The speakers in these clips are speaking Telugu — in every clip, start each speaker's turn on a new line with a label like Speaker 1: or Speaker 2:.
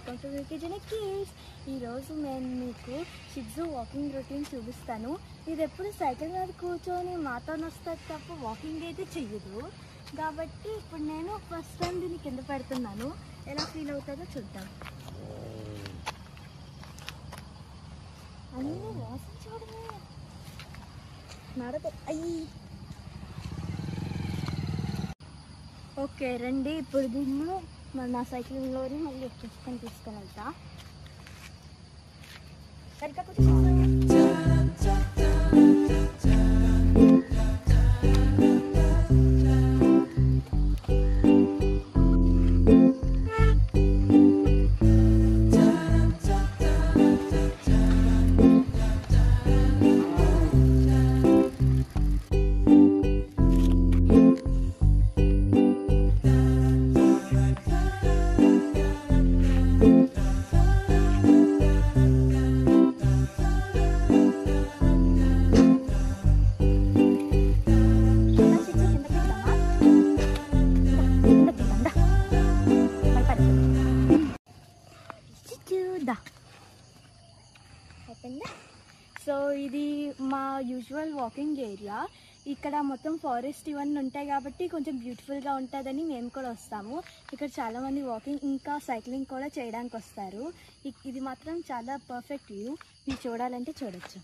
Speaker 1: Welcome to వికీజెనీ kids. ఈరోజు నేను మీకు షిట్జు వాకింగ్ రొటీన్ చూపిస్తాను. ఇది ఎప్పుడు సైకిల్ మీద కూర్చొని మాతో వస్తుంది తప్ప వాకింగ్ అయితే చెయ్యదు. కాబట్టి ఇప్పుడు నేను ఫస్ట్ టైం దీన్ని కింద పెడుతున్నాను. ఎలా ఫీల్ అవుతుందో చూద్దాం. అన్నీ వాసన చూడమే నడక అయ్యి. ఓకే రండి, ఇప్పుడు దీన్ని నా సైకిల్లోని మళ్ళీ తీసుకొని వెళ్తా. సరిగ్గా సో ఇది మా యూజువల్ వాకింగ్ ఏరియా. ఇక్కడ మొత్తం ఫారెస్ట్ ఇవన్నీ ఉంటాయి కాబట్టి కొంచెం బ్యూటిఫుల్గా ఉంటుందని మేము కూడా వస్తాము. ఇక్కడ చాలామంది వాకింగ్ ఇంకా సైక్లింగ్ కూడా చేయడానికి వస్తారు. ఇది మాత్రం చాలా పర్ఫెక్ట్ వ్యూ. మీరు చూడాలంటే చూడొచ్చు.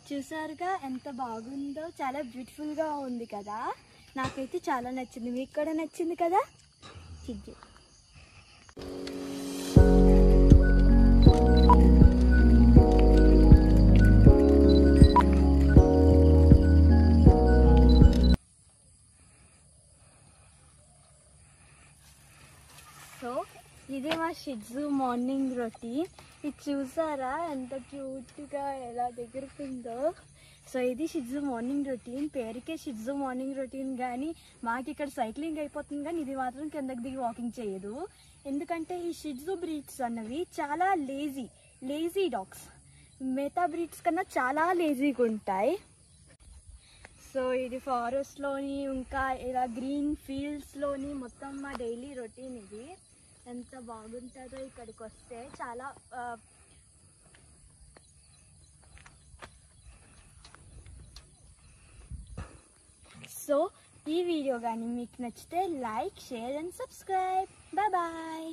Speaker 1: చూసారుగా ఎంత బాగుందో, చాలా బ్యూటిఫుల్గా ఉంది కదా. నాకైతే చాలా నచ్చింది. మీకు కూడా నచ్చింది కదా. చిజ్జు సో ఇది మా షిట్జు మార్నింగ్ రొటీన్. ఇది చూసారా ఎంత క్యూట్గా ఎలా దగ్గరుకుందో. సో ఇది షిట్జు మార్నింగ్ రొటీన్. పేరుకే షిట్జు మార్నింగ్ రొటీన్, కానీ మాకు ఇక్కడ సైక్లింగ్ అయిపోతుంది, కానీ ఇది మాత్రం కిందకి దిగి వాకింగ్ చేయదు. ఎందుకంటే ఈ షిట్జు బ్రీడ్స్ అన్నవి చాలా లేజీ డాగ్స్. మిగతా బ్రీడ్స్ కన్నా చాలా లేజీగా ఉంటాయి. సో ఇది ఫారెస్ట్లోని ఇంకా ఇలా గ్రీన్ ఫీల్డ్స్లోని మొత్తం మా డైలీ రొటీన్ ఇది. ఎంత బాగుంటుందో ఇక్కడికి వస్తే. చాలా సో ఈ వీడియో కానీ మీకు నచ్చితే like, share and subscribe. Bye bye.